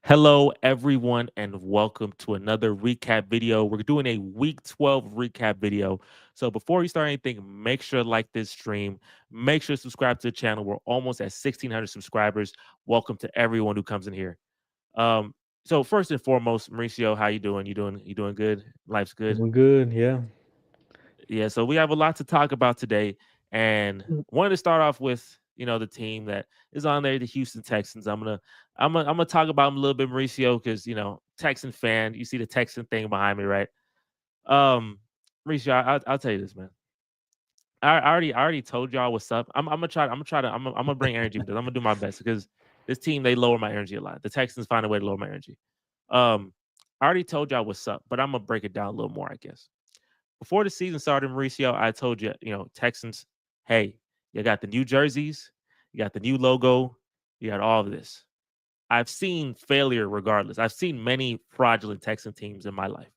Hello, everyone, and welcome to another recap video. We're doing a week 12 recap video. So, before you start anything, make sure to like this stream. Make sure to subscribe to the channel. We're almost at 1,600 subscribers. Welcome to everyone who comes in here. Um, so, first and foremost, Mauricio, how you doing? You doing good? Life's good? Doing good, yeah. Yeah, so we have a lot to talk about today, and wanted to start off with the team that is on there, the Houston Texans. I'm gonna talk about them a little bit, Mauricio, because Texan fan. You see the Texan thing behind me, right? Um, Mauricio, I'll tell you this, man. I already told y'all what's up. I'm gonna bring energy with this. I'm gonna do my best because this team they lower my energy a lot. The Texans find a way to lower my energy. Um, I already told y'all what's up, but I'm gonna break it down a little more, I guess. Before the season started, Mauricio, I told you, Texans, hey, you got the new jerseys, you got the new logo, you got all of this. I've seen failure regardless. I've seen many fraudulent Texan teams in my life.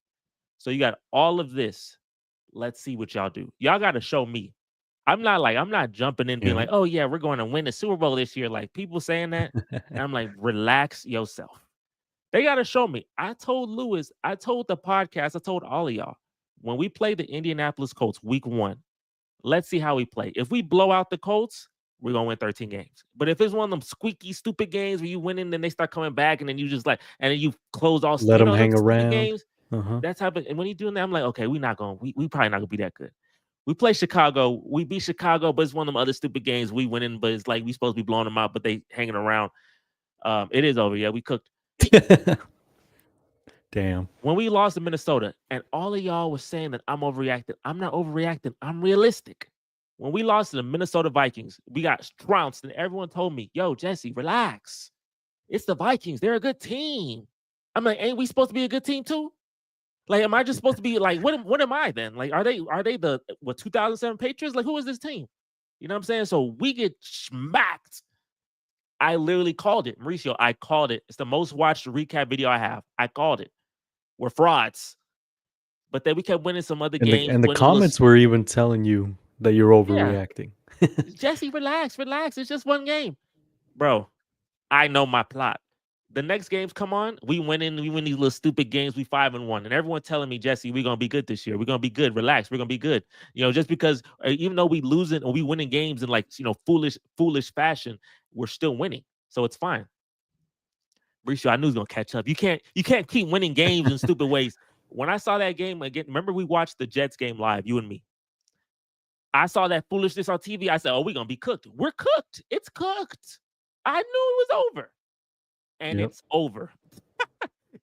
So you got all of this. Let's see what y'all do. Y'all got to show me. I'm not jumping in being Yeah. like, oh yeah, we're going to win the Super Bowl this year. Like people saying that. And I'm like, relax yourself. They got to show me. I told Lewis, I told the podcast, I told all of y'all, when we play the Indianapolis Colts week 1, let's see how we play. If we blow out the Colts, we're going to win 13 games. But if it's one of them squeaky, stupid games where you win and then they start coming back and then you just like, and then you close all, Let them them hang stupid around. games, Uh-huh. that type of, and when you're doing that, I'm like, okay, we probably not going to be that good. We play Chicago. We beat Chicago, but it's one of them other stupid games we winning, but it's like we supposed to be blowing them out, but they hanging around. It is over. Yeah, we cooked. Damn. When we lost to Minnesota, and all of y'all was saying that I'm overreacting, I'm not overreacting. I'm realistic. When we lost to the Minnesota Vikings, we got trounced, and everyone told me, "Yo, Jesse, relax. It's the Vikings. They're a good team." I'm like, "Ain't we supposed to be a good team too? Like, am I just supposed to be like, what am I then? Like, are they the 2007 Patriots? Like, who is this team? You know what I'm saying? So we get smacked. I literally called it, Mauricio. I called it. It's the most watched recap video I have. I called it. We're frauds. But then we kept winning some other And the games, and the winning a little. comments were even telling you that you're Yeah, overreacting. Jesse, relax, relax. It's just one game, bro. I know my plot. The next games come on, we win these little stupid games. We 5-1, and everyone telling me, Jesse, we're gonna be good this year. We're gonna be good. Relax, we're gonna be good. Just because even though we losing or we winning games in like foolish fashion, we're still winning, so it's fine. Mauricio, I knew he was gonna catch up. You can't keep winning games in stupid ways. When I saw that game again, remember we watched the Jets game live, you and me. I saw that foolishness on TV. I said, "Oh, we're gonna be cooked. We're cooked. It's cooked." I knew it was over, and Yep. it's over.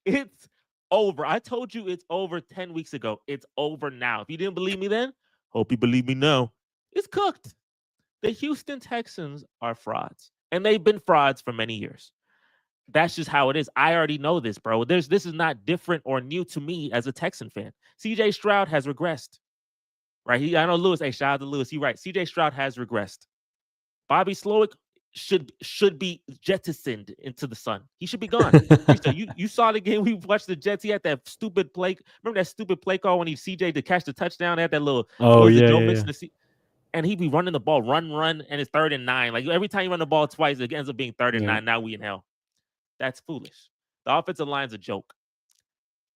It's over. I told you it's over 10 weeks ago. It's over now. If you didn't believe me then, hope you believe me now. It's cooked. The Houston Texans are frauds, and they've been frauds for many years. That's just how it is. I already know this, bro. This is not different or new to me as a Texan fan. CJ Stroud has regressed. Right? I know Lewis. Hey, shout out to Lewis. He right. CJ Stroud has regressed. Bobby Slowick should be jettisoned into the sun. He should be gone. You saw the game we watched the Jets. He had that stupid play. Remember that stupid play call when he CJ to catch the touchdown? They had that little what Oh was it, yeah, Joe yeah, Mixon yeah. to see, and he'd be running the ball, run, and it's 3rd and 9. Like every time you run the ball twice, it ends up being third and Yeah. nine. Now we in hell. That's foolish. The offensive line's a joke,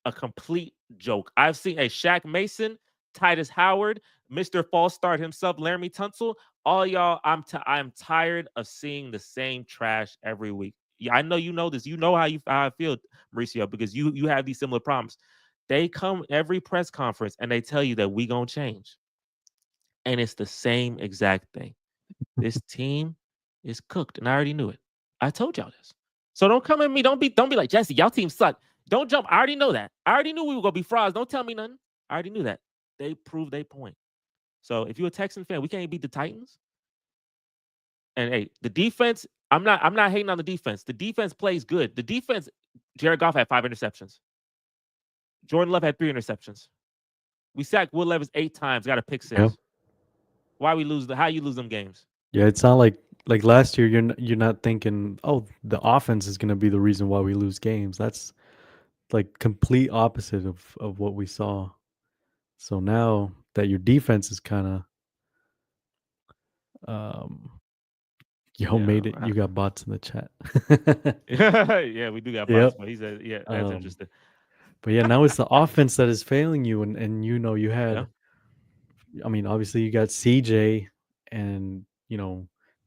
a complete joke. I've seen a Shaq Mason, Titus Howard, Mr. False Start himself, Laramie Tunsil. All y'all, I'm tired of seeing the same trash every week. Yeah, I know you know this. You know how I feel, Mauricio, because you have these similar problems. They come every press conference and they tell you that we gonna change, and it's the same exact thing. This team is cooked, and I already knew it. I told y'all this. So don't come at me. Don't be like Jesse. Y'all team suck. Don't jump. I already know that. I already knew we were gonna be frauds. Don't tell me nothing. I already knew that. They proved their point. So if you're a Texan fan, we can't beat the Titans. And hey, the defense. I'm not hating on the defense. The defense plays good. The defense. Jared Goff had 5 interceptions. Jordan Love had 3 interceptions. We sacked Will Levis 8 times. Got a pick Yeah. six. Why we lose? How you lose them games? Yeah, it's not like last year you're not thinking, "Oh, the offense is going to be the reason why we lose games." That's like complete opposite of what we saw. So now that your defense is kind of um Yo, Yeah, made it. You got bots in the chat. yeah, we do got bots, Yep. but he said, yeah, that's Um, interesting. but yeah, now it's the offense that is failing you, and you Yeah, had. I mean, obviously you got CJ, and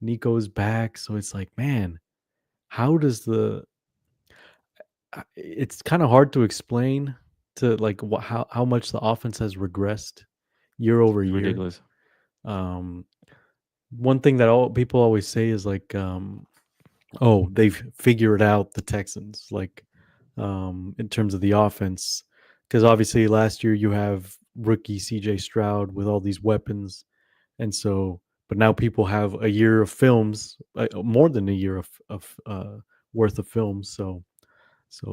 Nico's back, so it's like, man, how does the? It's kind of hard to explain to like how much the offense has regressed year over it's year. ridiculous. Um, One thing that all people always say is like, oh, they've figured out the Texans, like, in terms of the offense, because obviously last year you have rookie CJ Stroud with all these weapons, and so, but now people have a year of films, more than a year of worth of films, so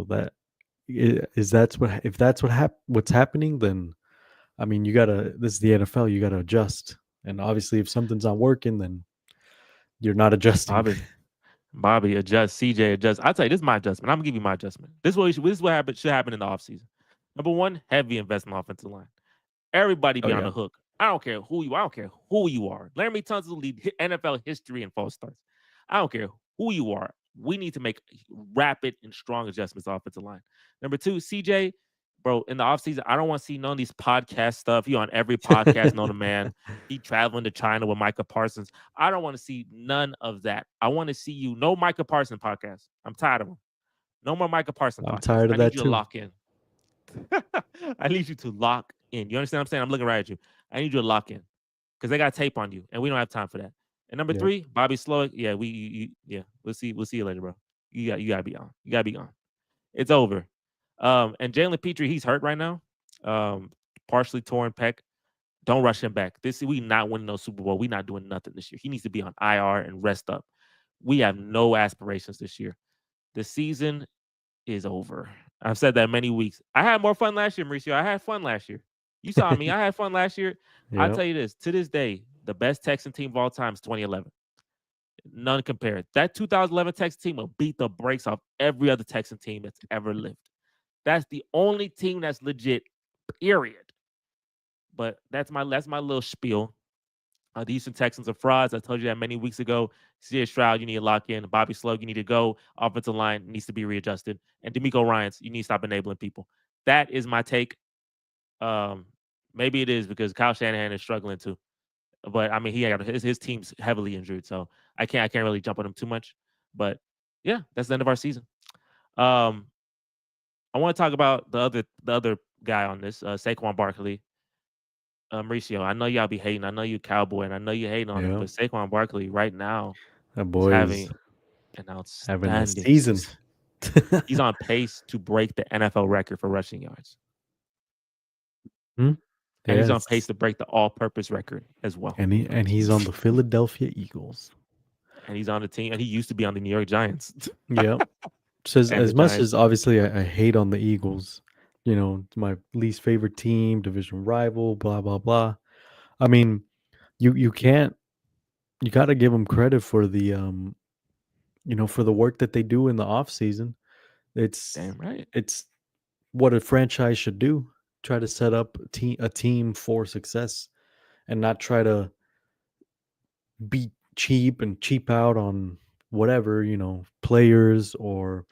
that is that's what if that's what's happening, then I mean you gotta this is the NFL, you gotta adjust, and obviously if something's not working, then you're not adjusting. Bobby, Bobby, adjust. CJ, adjust. I'll tell you, this is my adjustment. I'm gonna give you my adjustment. This is what happened, should happen in the offseason. Number one, heavy investment in offensive line. Everybody Oh be on yeah. the hook. I don't care who you. I don't care who you are. Laramie Tunsil lead NFL history in false starts. I don't care who you are. We need to make rapid and strong adjustments offensive line. Number two, CJ, bro, in the offseason, I don't want to see none of these podcast stuff. He on every podcast, known to man. He traveling to China with Micah Parsons. I don't want to see none of that. I want to see you. No Micah Parsons podcast. I'm tired of him. No more Micah Parsons I'm podcast. tired I of need that you to too. lock in. I need you to lock in. You understand what I'm saying? I'm looking right at you. I need you to lock in because they got tape on you, and we don't have time for that. And number Yep. three, Bobby Slowick. Yeah, yeah. We'll see you later, bro. You gotta be on. You gotta be on. It's over. And Jalen Petrie, he's hurt right now. Um, partially torn pec. Don't rush him back. We not winning no Super Bowl. We not doing nothing this year. He needs to be on IR and rest up. We have no aspirations this year. The season is over. I've said that many weeks. I had more fun last year, Mauricio. I had fun last year. You saw me. I had fun last year. I'll Yep. tell you this. To this day, the best Texan team of all time is 2011. None compared. That 2011 Texan team will beat the brakes off every other Texan team that's ever lived. That's the only team that's legit, period. But that's my little spiel. The Houston Texans are frauds. I told you that many weeks ago. C.J. Stroud, you need to lock in. Bobby Sloag, you need to go. Offensive line needs to be readjusted. And D'Amico Ryans, you need to stop enabling people. That is my take. Um, Maybe it is because Kyle Shanahan is struggling too. But I mean, his team's heavily injured, so I can't really jump on him too much. But yeah, that's the end of our season. Um, I want to talk about the other guy on this, Saquon Barkley. Mauricio, I know y'all be hating. I know you a Cowboy, and I know you hating on him, Yep. but Saquon Barkley right now That is boy is having an having a outstanding season. season. He's on pace to break the NFL record for rushing yards, Hmm? and he's on pace Yes. to break the all-purpose record as well. And he's on the Philadelphia Eagles. And he's on the team, and he used to be on the New York Giants Yep. Says and the as much Giants. as obviously I hate on the Eagles, it's my least favorite team, division rival, blah blah blah. I mean, you can't you got to give them credit for the for the work that they do in the off season. It's Damn right. it's what a franchise should do. Try to set up a team for success and not try to be cheap and cheap out on whatever, players, or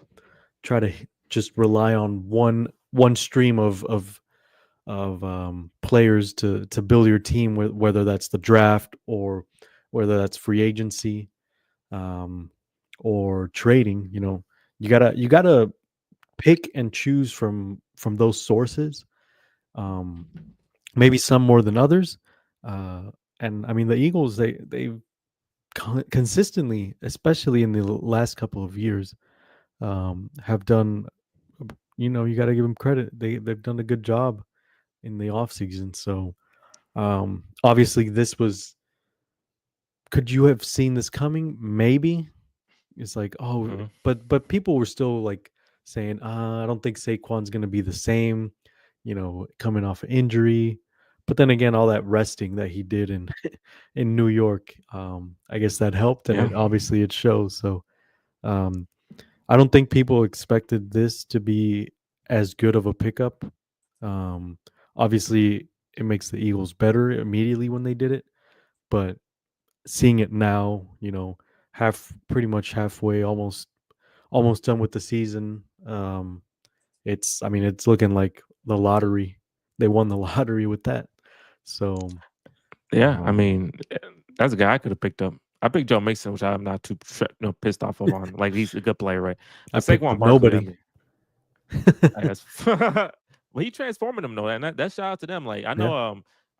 try to just rely on one stream of players to build your team, whether that's the draft or whether that's free agency, um, or trading. You gotta pick and choose from those sources. Um, Maybe some more than others. Uh, and I mean, the Eagles, they've consistently, especially in the last couple of years, have done. You got to give them credit. They've done a good job in the off season. So obviously, this was. Could you have seen this coming? Maybe. It's like, oh, Mhm. but people were still like saying, I don't think Saquon's going to be the same. Coming off an injury. But then again, all that resting that he did in in New York, I guess that helped, and Yeah. it shows. So um, I don't think people expected this to be as good of a pickup. Um, Obviously, it makes the Eagles better immediately when they did it, but seeing it now, pretty much halfway, almost done with the season. I mean, it's looking like the lottery. They won the lottery with that. So, Yeah, I um, mean, that's a guy I could have picked up. I picked Joe Mixon, which I'm not too pissed off of on. Like he's a good player, right? I But picked up Saquon Barkley, nobody. that's well, he transforming them though, and that shout out to them. Like Yeah,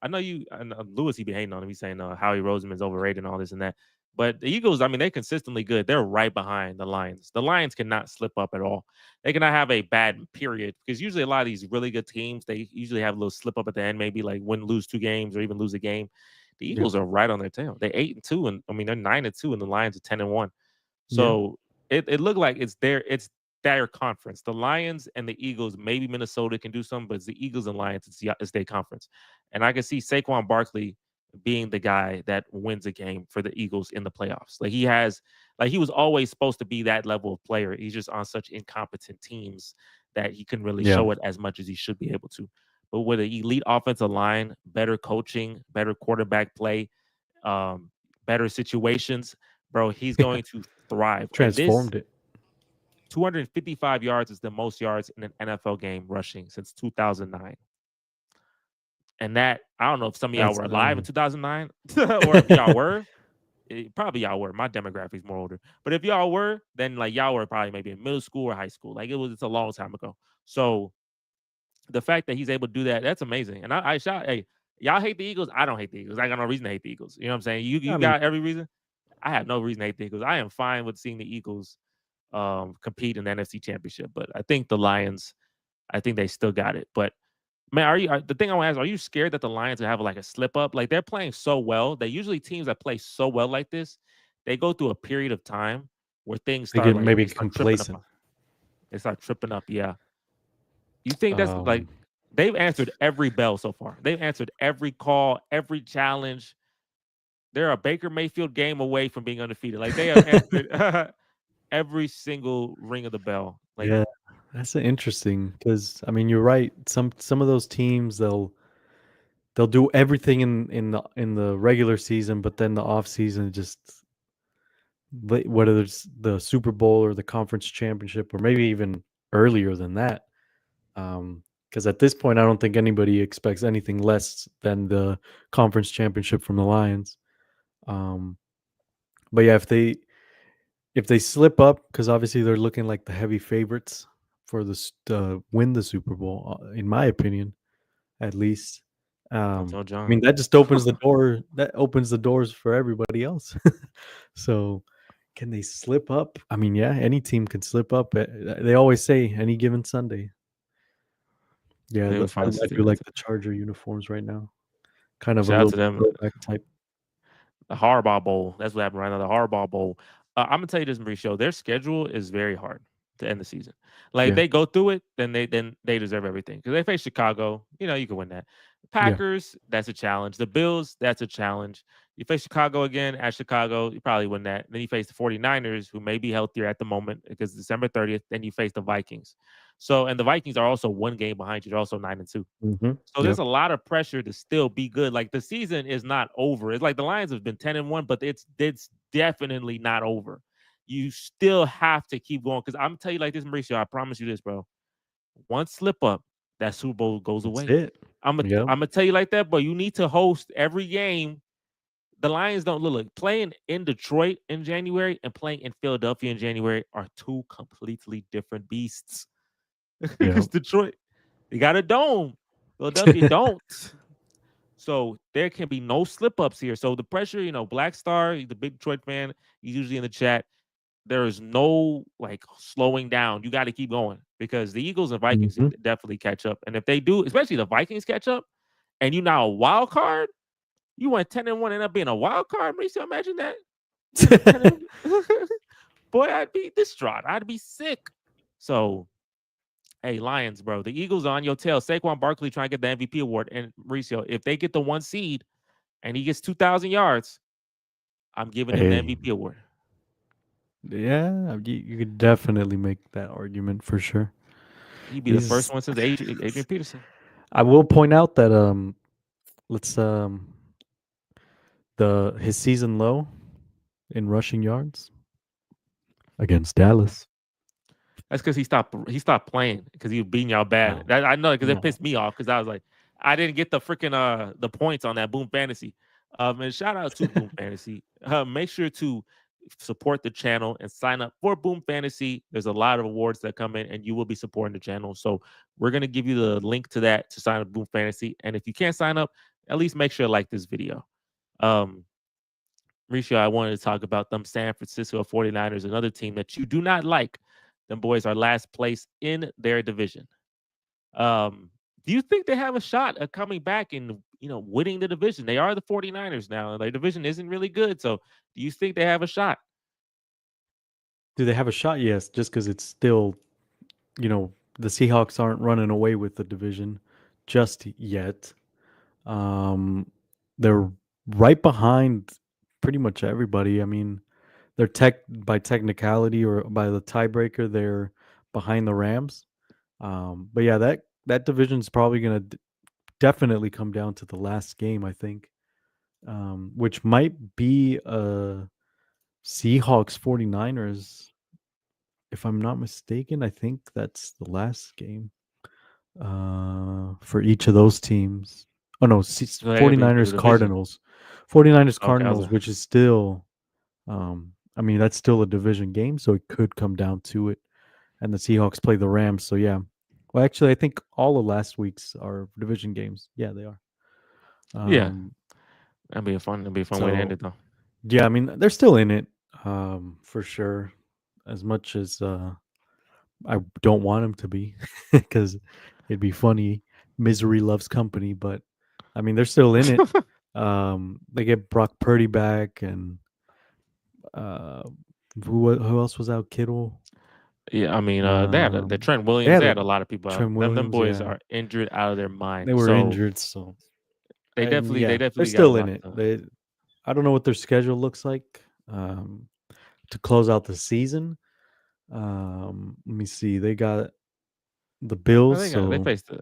I know you, and Lewis, he be hating on him. He's saying Howie Roseman's overrated and all this and that. But the Eagles, I mean, they're consistently good. They're right behind the Lions. The Lions cannot slip up at all. They cannot have a bad period because usually a lot of these really good teams, they usually have a little slip up at the end, maybe like lose 2 games or even lose a game. The yeah, Eagles are right on their tail. They're 8-2, and I mean they're 9-2, and the Lions are 10-1. yeah, So it looked like it's their conference. The Lions and the Eagles, maybe Minnesota can do something, but it's the Eagles and Lions. It's their conference, and I can see Saquon Barkley being the guy that wins a game for the Eagles in the playoffs. He was always supposed to be that level of player. He's just on such incompetent teams that he couldn't really yeah. show it as much as he should be able to. But with an elite offensive line, better coaching, better quarterback play, um, better situations, bro, he's going to thrive. And this Transformed it. 255 yards is the most yards in an NFL game rushing since 2009. And that, I don't know if some of y'all That's were alive in 2009 or if y'all were. Probably y'all were. My demographic is more older. But if y'all were, then like y'all were probably maybe in middle school or high school. It's a long time ago. So the fact that he's able to do that, that's amazing. And I shout, hey, y'all hate the Eagles. I don't hate the Eagles. I got no reason to hate the Eagles. You know what I'm saying? You I mean, got every reason. I have no reason to hate the Eagles. I am fine with seeing the Eagles compete in the NFC Championship, but I think the Lions, I think they still got it. But man, the thing I want to ask, are you scared that the Lions will have like a slip up? Like they're playing so well. They usually teams that play so well like this, they go through a period of time where things they start get like maybe they start tripping up. complacent. They start tripping up. Yeah, you think that's like Um, they've answered every bell so far. They've answered every call, every challenge. They're a Baker Mayfield game away from being undefeated. Like they have answered every single ring of the bell. Like yeah, that's interesting because I mean, you're right. Some of those teams they'll do everything in the regular season, but then the off season just whether it's the Super Bowl or the conference championship or maybe even earlier than that. Because at this point, I don't think anybody expects anything less than the conference championship from the Lions. Um, but yeah, if they slip up, because obviously they're looking like the heavy favorites for win the Super Bowl, in my opinion, at least. don't tell I mean, John. that just opens the door. That opens the doors for everybody else. So, can they slip up? I mean, yeah, any team can slip up. They always say any given Sunday. Yeah, They would I, find I do something. like the Charger uniforms right now. Kind of a Shout out little to them. throwback type. The Harbaugh Bowl. That's what happened right now. The Harbaugh Bowl. I'm gonna tell you this, Mauricio. Their schedule is very hard to end the season. Like Yeah, they go through it, then they deserve everything because they face Chicago. You can win that. yeah. Packers, that's a challenge. The Bills, that's a challenge. You face Chicago again at Chicago, you probably win that. Then you face the 49ers, who may be healthier at the moment because December 30th. Then you face the Vikings. And the Vikings are also one game behind you. They're also 9-2. So Yeah. there's a lot of pressure to still be good. Like the season is not over. It's like the Lions have been 10-1, but it's definitely not over. You still have to keep going. Because I'm gonna tell you like this, Mauricio. I promise you this, bro. One slip up, that Super Bowl goes That's away. it. I'm gonna Yeah. I'm gonna tell you like that, but you need to host every game. The Lions don't look playing in Detroit in January and playing in Philadelphia in January are two completely different beasts. Yeah. Because Detroit, they got a dome. Philadelphia don't. So there can be no slip ups here. So the pressure, Black Star, the big Detroit fan, he's usually in the chat. There is no like slowing down. You got to keep going because the Eagles and Vikings hmm definitely catch up. And if they do, especially the Vikings catch up, and you now a wild card, you went 10-1, end up being a wild card. Mauricio, imagine that. You went 10 boy, I'd be distraught. I'd be sick. So hey, Lions, bro. The Eagles are on your tail. Saquon Barkley trying to get the MVP award. And Mauricio, if they get the 1 seed and he gets 2,000 yards, I'm giving him the Hey. MVP award. Yeah, you could definitely make that argument for sure. He'd be the first He's. one since Adrian Peterson. I will point out that let's the his season low in rushing yards against Dallas. That's because he stopped playing because he was beating y'all bad. No, I know because it no. pissed me off because I was like, I didn't get the freaking the points on that Boom Fantasy. And shout out to Boom Fantasy. Make sure to support the channel and sign up for Boom Fantasy. There's a lot of awards that come in, and you will be supporting the channel. So we're gonna give you the link to that to sign up Boom Fantasy. And if you can't sign up, at least make sure to like this video. Um, Mauricio, I wanted to talk about them San Francisco 49ers, another team that you do not like. Them boys are last place in their division. Do you think they have a shot at coming back and winning the division? They are the 49ers now, and their division isn't really good. So do you think they have a shot? Do they have a shot? Yes, just because it's still, the Seahawks aren't running away with the division just yet. They're right behind pretty much everybody. I mean, they're by technicality or by the tiebreaker, they're behind the Rams. But yeah, that division's probably gonna definitely come down to the last game, I think, which might be Seahawks 49ers. If I'm not mistaken, I think that's the last game for each of those teams. Oh no, So they're gonna be for the 49ers division. Cardinals. 49ers Okay, Cardinals, which is still I mean, that's still a division game, so it could come down to it. And the Seahawks play the Rams, so yeah. Well, actually, I think all of last week's are division games. Yeah, they are. yeah, Um, that'd be a fun way to end so it though. yeah, I mean, they're still in it, for sure. As much as I don't want them to be, because it'd be funny. Misery loves company, but I mean, they're still in it. They get Brock Purdy back, and uh, who else was out? Kittle. Yeah, I mean, they had the Um, Trent they Williams. had They had a lot of people out. Trent Them Williams. boys Yeah, are injured out of their they mind. were So injured, so they and definitely they yeah, they're definitely got a still in lot it. to. I don't know what their schedule looks like to close out the season. Let me see. They got the I Bills, think they so faced the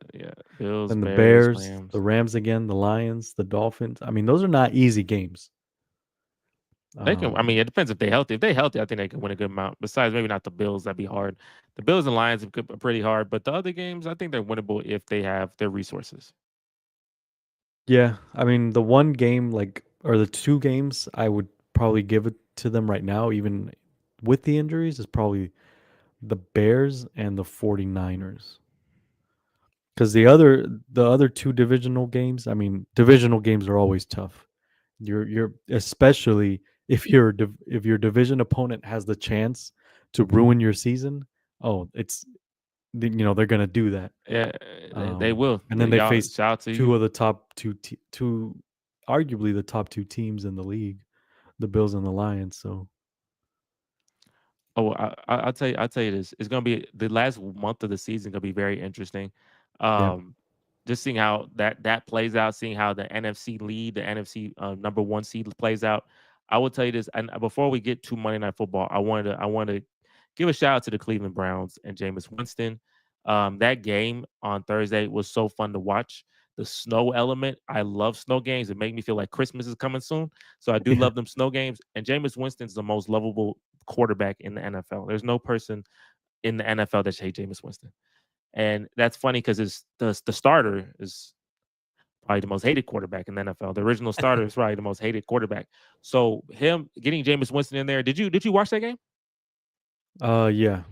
Bills, then the Bears, Bears, the Rams. Rams again, the Lions, the Dolphins. I mean, those are not easy games. They can. I mean, Um, it depends if they healthy. If they healthy, I think they can win a good amount. Besides, maybe not the Bills. That'd be hard. The Bills and Lions are pretty hard, but the other games, I think they're winnable if they have their resources. yeah, I mean, the one game, like, or the two games, I would probably give it to them right now, even with the injuries, is probably the Bears and the 49ers. Because the other two divisional games, I mean, divisional games are always tough. You're especially if your division opponent has the chance to ruin your season. Oh, they're gonna do that. Yeah, they will. And then they Y'all, face shout out to two you. of the top two, arguably the top two teams in the league, the Bills and the Lions. So Oh, I'll tell you this. It's gonna be the last month of the season. Gonna be very interesting. yeah, Um, just seeing how that plays out, seeing how the NFC lead, the NFC number one seed plays out. I will tell you this, and before we get to Monday Night Football, I wanted to give a shout out to the Cleveland Browns and Jameis Winston. That game on Thursday was so fun to watch. The snow element, I love snow games. It make me feel like Christmas is coming soon. So I do yeah, love them snow games. And Jameis Winston's the most lovable quarterback in the NFL. There's no person in the NFL that hate Jameis Winston. And that's funny because the starter is probably the most hated quarterback in the NFL. The original starter is probably the most hated quarterback. So him getting Jameis Winston in there. Did you watch that game? yeah.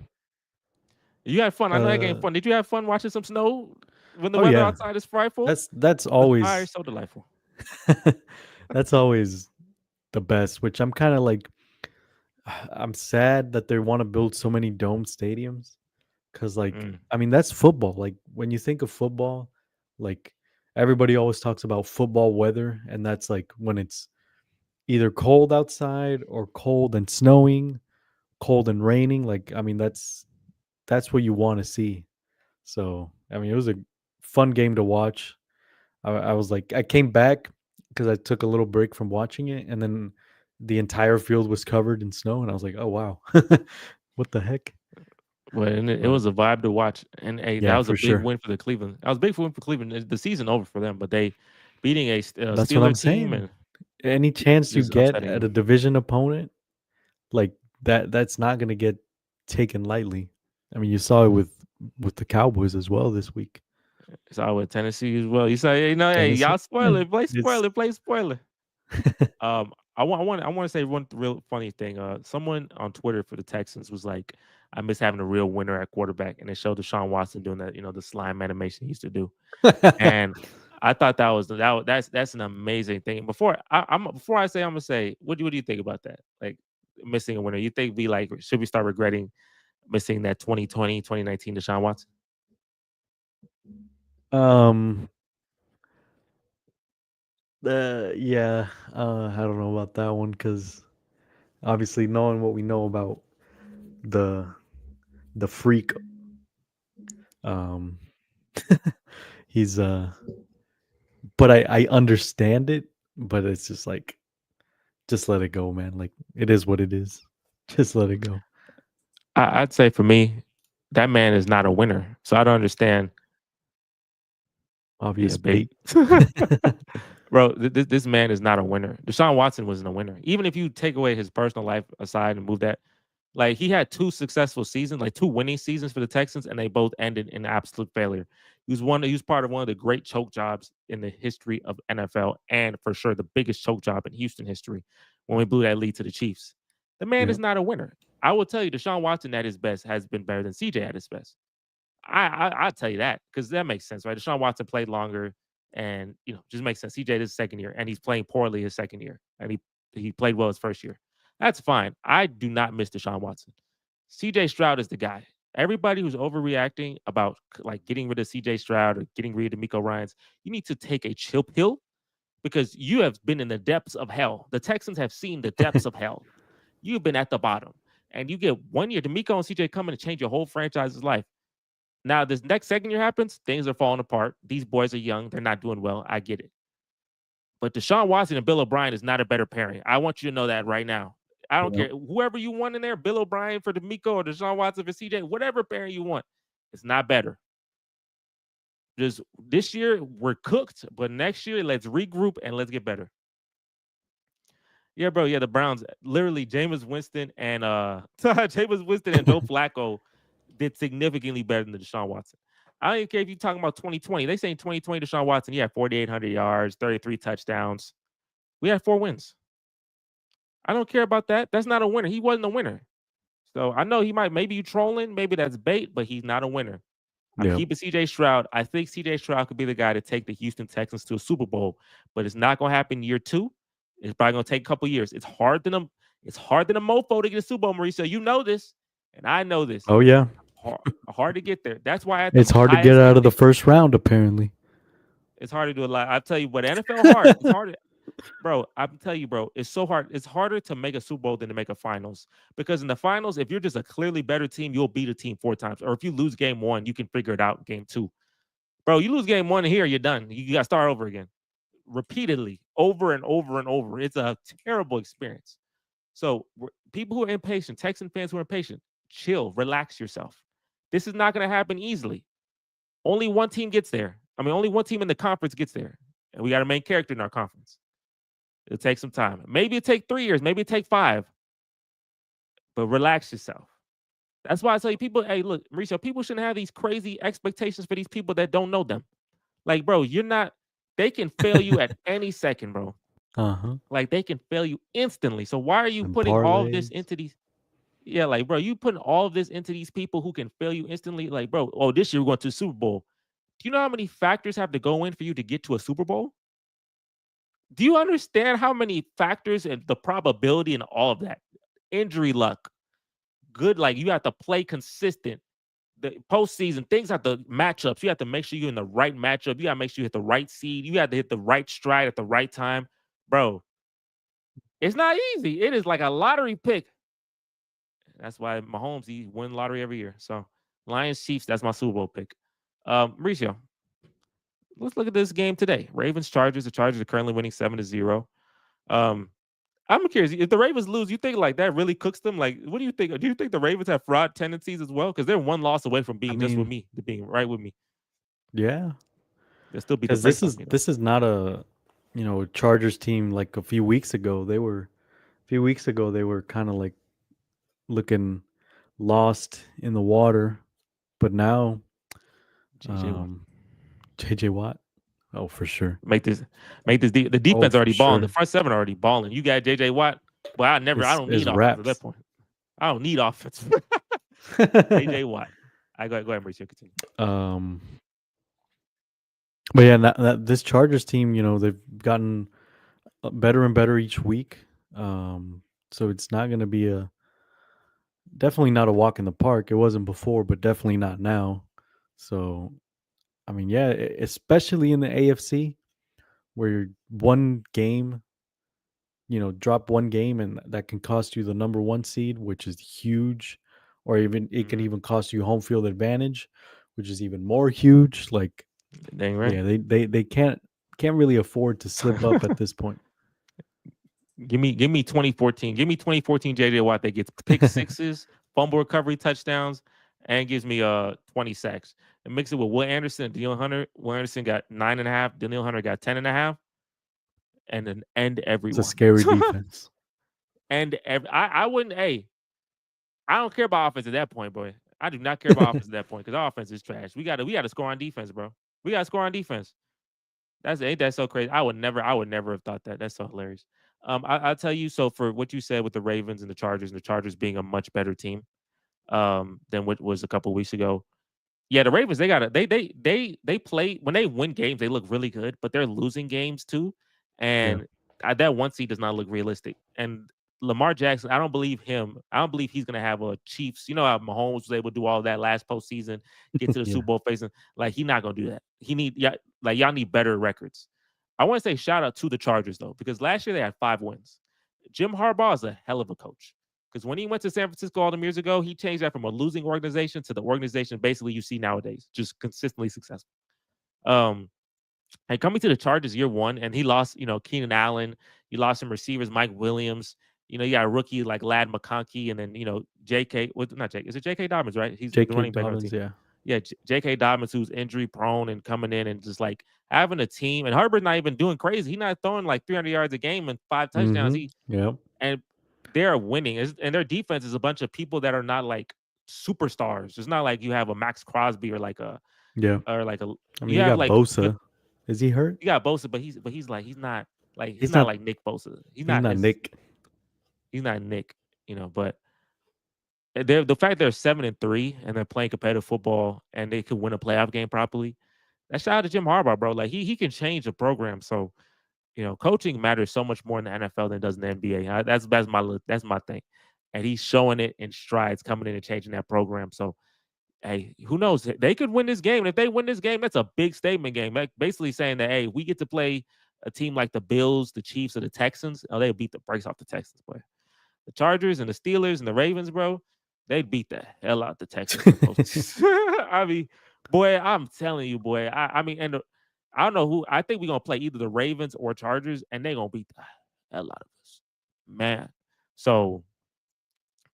You had fun. I know that game Uh, fun. Did you have fun watching some snow when the oh weather yeah. outside is frightful? That's The fire is always so delightful. that's always the best. Which I'm kind of like, I'm sad that they want to build so many dome stadiums. Cause like, Mm. I mean, that's football. Like when you think of football, like everybody always talks about football weather, and that's like when it's either cold outside or cold and snowing, cold and raining. Like, I mean, that's what you want to see. So, I mean, it was a fun game to watch. I was like, I came back because I took a little break from watching it, and then the entire field was covered in snow, and I was like, oh wow, what the heck? Well, and it But was a vibe to watch, and hey, that yeah, was a for big sure. win for the Cleveland. That was a big win for Cleveland. The season over for them, but they beating a That's what Steeler I'm team saying. and Any chance you is get upsetting at a them. division opponent, Like that's not gonna get taken lightly. I mean, you saw it with the Cowboys as well this week. It's all with Tennessee as well. You say, hey, Tennessee, y'all spoil it, play it's spoiler, play spoiler. I want to say one real funny thing. Someone on Twitter for the Texans was like, "I miss having a real winner at quarterback," and they showed Deshaun Watson doing that, the slime animation he used to do, and I thought that's an amazing thing. Before I say, I'm gonna say, what do you think about that? Like missing a winner, you think should we start regretting missing that 2020 2019 Deshaun Watson? um yeah, I don't know about that one because obviously knowing what we know about the the freak, um, he's but I understand it, but it's just like just let it go, man. Like it is what it is. Just let it go. I'd say for me, that man is not a winner, so I don't understand. Yeah, Obvious bait. bait. Bro, this man is not a winner. Deshaun Watson wasn't a winner. Even if you take away his personal life aside and move that, like he had two successful seasons, like two winning seasons for the Texans, and they both ended in absolute failure. He was part of one of the great choke jobs in the history of NFL, and for sure the biggest choke job in Houston history when we blew that lead to the Chiefs. The man Yeah. is not a winner. I will tell you, Deshaun Watson at his best has been better than CJ at his best. I'll tell you that because that makes sense, right? Deshaun Watson played longer, and just makes sense. CJ this second year, and he's playing poorly his second year, and he played well his first year. That's fine. I do not miss Deshaun Watson. CJ Stroud is the guy. Everybody who's overreacting about like getting rid of CJ Stroud or getting rid of D'Amico Ryans, you need to take a chill pill because you have been in the depths of hell. The Texans have seen the depths of hell. You've been at the bottom, and you get 1 year. D'Amico and CJ coming to change your whole franchise's life. Now, this next second year happens, things are falling apart. These boys are young. They're not doing well. I get it. But Deshaun Watson and Bill O'Brien is not a better pairing. I want you to know that right now. I don't Yeah. care. Whoever you want in there, Bill O'Brien for D'Amico or Deshaun Watson for CJ, whatever pairing you want, it's not better. Just this year, we're cooked. But next year, let's regroup and let's get better. Yeah, bro. Yeah, the Browns. Literally, Jameis Winston and Jameis Winston and Joe Flacco did significantly better than the Deshaun Watson. I don't even care if you're talking about 2020. They say in 2020, Deshaun Watson, he had 4,800 yards, 33 touchdowns. We had 4 wins. I don't care about that. That's not a winner. He wasn't a winner. So I know maybe you trolling, maybe that's bait, but he's not a winner. I'm Yeah. keeping CJ Stroud. I think CJ Stroud could be the guy to take the Houston Texans to a Super Bowl, but it's not going to happen year two. It's probably going to take a couple years. It's hard than a mofo to get a Super Bowl, Mauricio. You know this, and I know this. Oh yeah. Hard to get there. That's why I had the It's hard to high get out of the expectations. first round apparently. It's hard to do a lot. I tell you, but NFL hard. It's hard. Bro, I'm telling you, bro, it's so hard. It's harder to make a Super Bowl than to make a finals. Because in the finals, if you're just a clearly better team, you'll beat a team 4 times. Or if you lose game one, you can figure it out in game two. Bro, you lose game one here, you're done. You got to start over again. Repeatedly, over and over and over. It's a terrible experience. So people who are impatient, Texan fans who are impatient, chill, relax yourself. This is not going to happen easily. Only one team gets there. I mean, only one team in the conference gets there. And we got a main character in our conference. It'll take some time. Maybe it take 3 years. Maybe it take 5. But relax yourself. That's why I tell you, people, hey, look, Mauricio, people shouldn't have these crazy expectations for these people that don't know them. Like, bro, you're not, they can fail you at any second, bro. Uh-huh. Like, they can fail you instantly. So why are you And putting all of this parlays. into these? Yeah, like, bro, you putting all of this into these people who can fail you instantly. Like, bro, oh, this year we're going to the Super Bowl. Do you know how many factors have to go in for you to get to a Super Bowl? Do you understand how many factors and the probability and all of that? Injury luck, good, like you have to play consistent. The postseason, things have to matchups. You have to make sure you're in the right matchup. You got to make sure you hit the right seed. You have to hit the right stride at the right time. Bro, it's not easy. It is like a lottery pick. That's why Mahomes, he win lottery every year. So Lions Chiefs, that's my Super Bowl pick. Mauricio, let's look at this game today. Ravens Chargers. The Chargers are currently winning 7-0. Um, I'm curious if the Ravens lose. You think like that really cooks them? Like, what do you think? Do you think the Ravens have fraud tendencies as well? Because they're one loss away from I being just with mean, me, to being right with me. yeah. They'll still be the Cuz brakes off me though. this is not a, Chargers team like a few weeks ago. A few weeks ago they were kind of like looking lost in the water. But now, JJ Watt. um, JJ Watt, oh for sure, Make this the oh defense for already balling. The sure, front seven already balling. You got JJ Watt. But I don't is need offense at that raps. point. I don't need offense. JJ Watt. I go ahead, Mauricio, continue. um, but yeah, this Chargers team, they've gotten better and better each week. So it's not going to be definitely not a walk in the park. It wasn't before, but definitely not now. So, I mean, yeah, especially in the AFC where one game, drop one game and that can cost you the number one seed, which is huge, or even it can Mm-hmm. even cost you home field advantage, which is even more huge. Like, Dang right. yeah, they can't really afford to slip up at this point. Give me 2014. Give me 2014 JJ Watt that gets pick sixes, fumble recovery touchdowns, and gives me 20 sacks. And mix it with Will Anderson and Daniel Hunter. Will Anderson got 9.5. Daniel Hunter got 10.5. And then end It's a everyone. scary defense. I wouldn't. Hey, I don't care about offense at that point, boy. I do not care about offense at that point because our offense is trash. We gotta score on defense, bro. We gotta score on defense. Ain't that so crazy? I would never have thought that. That's so hilarious. I'll tell you. So for what you said with the Ravens and the Chargers being a much better team, than what was a couple weeks ago. Yeah, the Ravens, they got to they play when they win games, they look really good, but they're losing games too. Yeah. And that one seed does not look realistic. And Lamar Jackson, I don't believe him. I don't believe he's gonna have a Chiefs. You know how Mahomes was able to do all that last postseason, get to the Yeah. Super Bowl facing. Like he's not gonna do that. Y'all need better records. I want to say shout out to the Chargers though, because last year they had 5 wins. Jim Harbaugh is a hell of a coach. Because when he went to San Francisco all the years ago, he changed that from a losing organization to the organization basically you see nowadays, just consistently successful. Um, and coming to the Chargers year one, and he lost, Keenan Allen. He lost some receivers, Mike Williams. You got a rookie like Lad McConkey, and then J.K. What not J.K. Is it J.K. Dobbins? Right, he's the J.K. running back on the Dobbins, team. yeah. Yeah, J.K. Dobbins, who's injury prone and coming in and just like having a team. And Herbert's not even doing crazy. He's not throwing like 300 yards a game and 5 touchdowns. Mm-hmm. Yep. And they're winning. And their defense is a bunch of people that are not like superstars. It's not like you have a Max Crosby or like a Yeah. or like a I mean, you you have got like good. Bosa. Is he hurt? You got Bosa, but he's He's not not. like Nick Bosa. He's not Nick. He's not Nick. But the fact they're 7-3 and they're playing competitive football and they could win a playoff game properly. That shout out to Jim Harbaugh, bro. Like he can change the program. So coaching matters so much more in the NFL than it does in the NBA. That's my thing, and he's showing it in strides, coming in and changing that program. So, hey, who knows? They could win this game. And if they win this game, that's a big statement game. Like basically saying that, hey, we get to play a team like the Bills, the Chiefs, or the Texans. Oh, they'll beat the brakes off the Texans, boy. The Chargers and the Steelers and the Ravens, bro, they'd beat the hell out the Texans in the postseason. I mean, boy, I'm telling you, boy. I mean, I don't know who. I think we're gonna play either the Ravens or Chargers, and they're gonna beat the hell out of us, man. So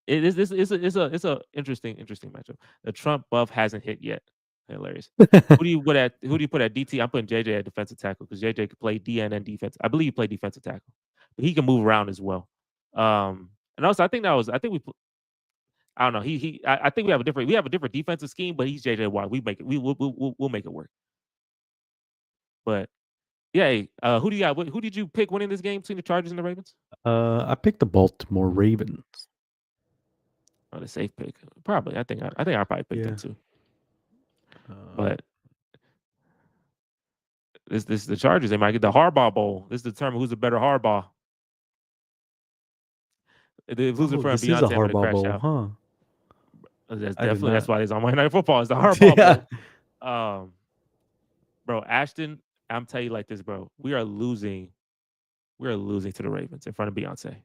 it is. This is it's a interesting matchup. The Trump buff hasn't hit yet. Hilarious. Who do you put at DT? I'm putting JJ at defensive tackle because JJ can play DN and defense. I believe he played defensive tackle, but he can move around as well. And also I think we I don't know. I think we have a different defensive scheme, but he's JJ Watt. We make it. We'll make it work. But yeah, hey, who do you got? Who did you pick winning this game between the Chargers and the Ravens? I picked the Baltimore Ravens. Oh, the safe pick. Probably. I think I probably picked them Yeah. too. But this the Chargers. They might get the Harbaugh Bowl. This determines who's a better Harbaugh. If losing from This is a Beyonce, I'm gonna Harbaugh crash Bowl, out. huh? That's I did definitely that's not. why it's on Monday Night Football. It's the Harbaugh Yeah. Bowl. Bro, Ashton, I'm telling you like this, bro. We are losing. We are losing to the Ravens in front of Beyonce.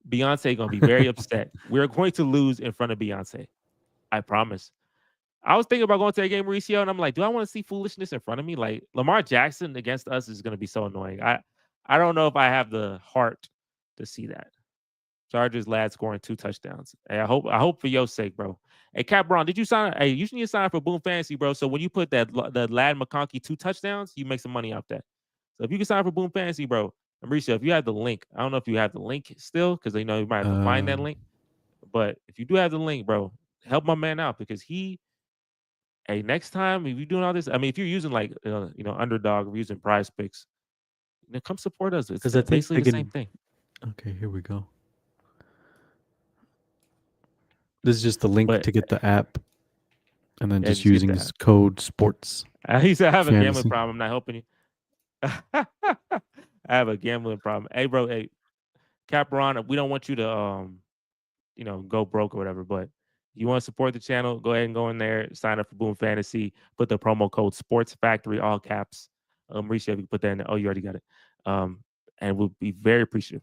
Beyonce gonna be very upset. We're going to lose in front of Beyonce. I promise. I was thinking about going to that game, Mauricio, and I'm like, do I want to see foolishness in front of me? Like Lamar Jackson against us is gonna be so annoying. I don't know if I have the heart to see that. Chargers lad scoring 2 touchdowns. Hey, I hope for your sake, bro. Hey, Cap Brown, did you sign? Hey, you need to sign up for Boom Fantasy, bro. So when you put the Lad McConkey 2 touchdowns, you make some money off that. So if you can sign up for Boom Fantasy, bro, Mauricio, if you have the link, I don't know if you have the link still, because you might have to find that Um, link. But if you do have the link, bro, help my man out because hey, next time if you're doing all this, I mean, if you're using like Underdog, or using Prize Picks, come support us. It's Because I think basically I the same can. thing. Okay, here we go. This is just the link But to get the app, and then yeah, just just get using that. this code sports He said I have a gambling fantasy. problem. I'm not helping you. I have a gambling problem. Hey, bro. Hey, Caperon, we don't want you to go broke or whatever. But you want to support the channel, go ahead and go in there, sign up for Boom Fantasy, put the promo code Sports Factory, all caps. Mauricio, if you put that in there. Oh, you already got it. And we'll be very appreciative.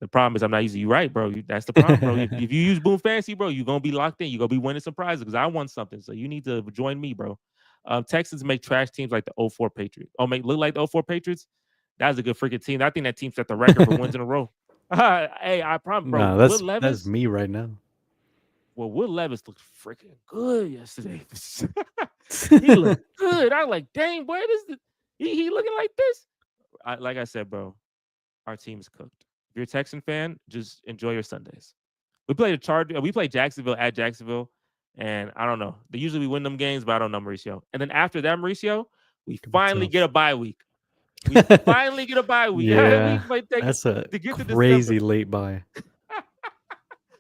The problem is I'm not using you right, bro. That's the problem, bro. If you use Boom Fantasy, bro, you're gonna be locked in. You're gonna be winning some prizes because I won something. So you need to join me, bro. Texans make trash teams like the '04 Patriots. Oh, make look like the '04 Patriots. That's a good freaking team. I think that team set the record for wins in a row. Hey, I promise, bro. Nah, Will that's Levis. me right now. Well, Will Levis looked freaking good yesterday. He looked good. I like, dang, boy, he looking like this. Like I said, bro, our team's cooked. If you're a Texan fan, just enjoy your Sundays. We played we played Jacksonville at Jacksonville, and I don't know. They usually we win them games, but I don't know, Mauricio. And then after that, Mauricio, we Could be finally get tough. a bye week. We finally get a bye week. We Yeah, might take that's a to get to crazy December. late buy.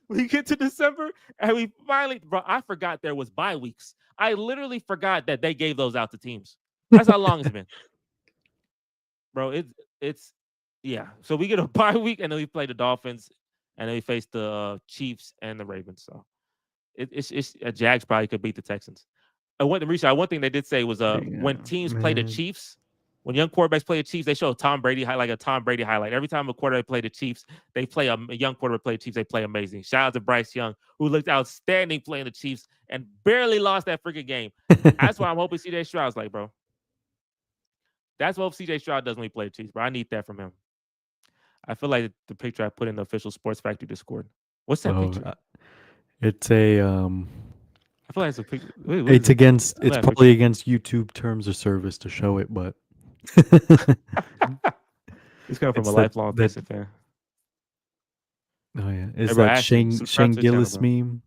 We get to December and we finally, bro, I forgot there was bye weeks. I literally forgot that they gave those out to teams. That's how long it's been, bro. It's yeah. So we get a bye week and then we play the Dolphins and then we face the Chiefs and the Ravens. So it's Jags probably could beat the Texans. One thing they did say was when Yeah, teams play the man. Chiefs, when young quarterbacks play the Chiefs, they show Tom Brady like a Tom Brady highlight. Every time a quarterback play the Chiefs, they play a young quarterback play the Chiefs, they play amazing. Shout out to Bryce Young, who looked outstanding playing the Chiefs and barely lost that freaking game. That's why I'm hoping CJ Stroud's like, bro. That's what CJ Stroud does when he play the Chiefs, bro. I need that from him. I feel like the picture I put in the official Sports Factory Discord. What's that Oh, picture? it's a I feel like it's a picture. What is it's it? against I'm it's at a picture. probably against YouTube terms of service to show it, but It's coming from a it's that lifelong that Texan fan. oh yeah, Hey, it's bro, that Ashton, subscribe Shane to the channel, Gillis bro. meme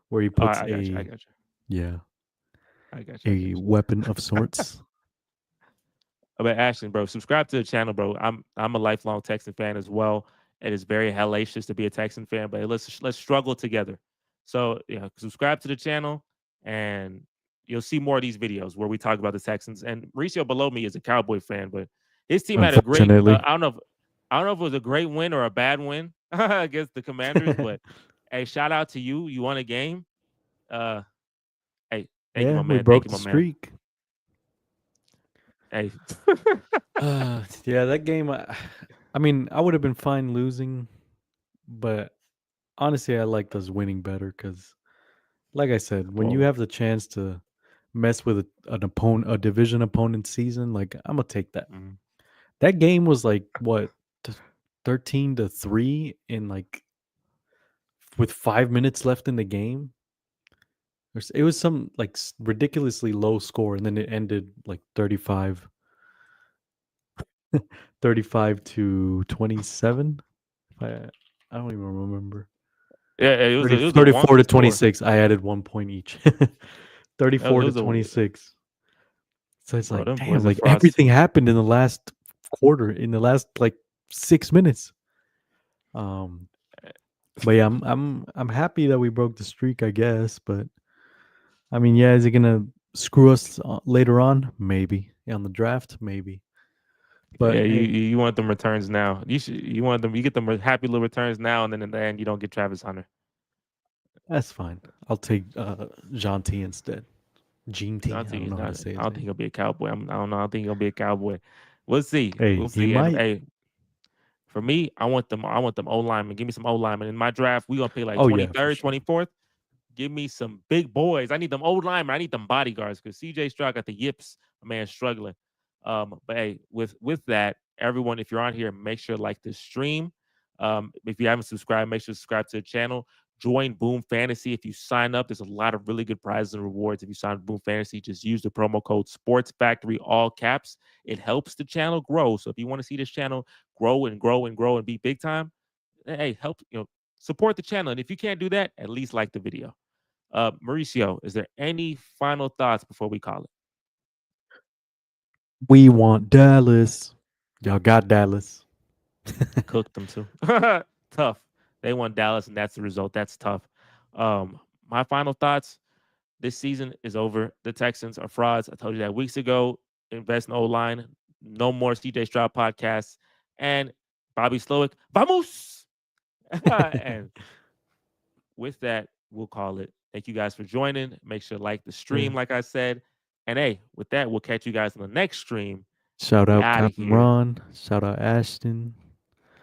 where he Oh, puts I got you. I a got you. yeah, I got you. I a got you. weapon of sorts. But Ashton, bro, subscribe to the channel, bro. I'm a lifelong Texan fan as well. It is very hellacious to be a Texan fan, but let's struggle together. So yeah, subscribe to the channel, and you'll see more of these videos where we talk about the Texans. And Mauricio below me is a Cowboy fan, but his team had a great. Unfortunately. I don't know if it was a great win or a bad win against the Commanders, but hey, shout out to you. You won a game. Uh, hey, thank you, Yeah, my we man. Thank broke you, the my man. streak. Hey. Yeah, that game. I mean, I would have been fine losing, but honestly, I liked us winning better because, like I said, when you Well, have the chance to mess with an opponent, a division opponent's season, like I'm gonna take that. mm, That game was like what, 13-3 in like with 5 minutes left in the game. It was some like ridiculously low score, and then it ended like 35-27. I don't even remember. yeah, 30, it was a 34 wonky to score. 26. I added 1 point each. It 34 to was a 26. So it's bro. like, Them boys damn, are like frauds. everything happened in the last quarter, in the last like 6 minutes. Um, but yeah, I'm happy that we broke the streak, I guess. But I mean, yeah, is it gonna screw us later on? Maybe. Yeah, on the draft, maybe. Yeah, But hey, you want them returns now. You want them. You get them happy little returns now, and then in the end, you don't get Travis Hunter. that's fine. I'll take Jean T instead. Gene T. I Jonte don't is know how to not. say I his don't think name. he'll be a cowboy. I don't know. I don't think he'll be a cowboy. We'll see. Hey, We'll he see. And might. hey, for me, I want them. I want them O linemen. Give me some O linemen in my draft. We gonna pick like Oh yeah, for 23rd, sure. 24th. Give me some big boys. I need them old linemen. I need them bodyguards because CJ Stroud got the yips. A man struggling. But hey, with that, everyone, if you're on here, make sure to like this stream. If you haven't subscribed, make sure to subscribe to the channel. Join Boom Fantasy. If you sign up, there's a lot of really good prizes and rewards. If you sign up Boom Fantasy, just use the promo code Sports Factory, all caps. It helps the channel grow. So if you want to see this channel grow and grow and grow and be big time, hey, help support the channel. And if you can't do that, at least like the video. Mauricio, is there any final thoughts before we call it? We want Dallas. Y'all got Dallas. Cooked them too. Tough. They won Dallas, and that's the result. That's tough. My final thoughts: this season is over. The Texans are frauds. I told you that weeks ago. Invest in O-line. No more CJ Stroud podcasts. And Bobby Slowick, vamos! And with that, we'll call it. Thank you guys for joining. Make sure to like the stream, like I said. And hey, with that, we'll catch you guys on the next stream. Shout We out out of Captain here. Ron. Shout out Ashton.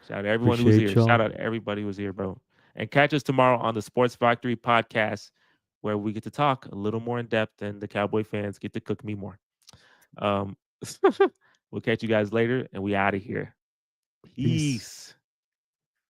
Shout out to everyone who was Appreciate here. y'all. Shout out to everybody who was here, bro. And catch us tomorrow on the Sports Factory podcast, where we get to talk a little more in depth and the Cowboy fans get to cook me more. Um, we'll catch you guys later, and we out of here. Peace. Peace.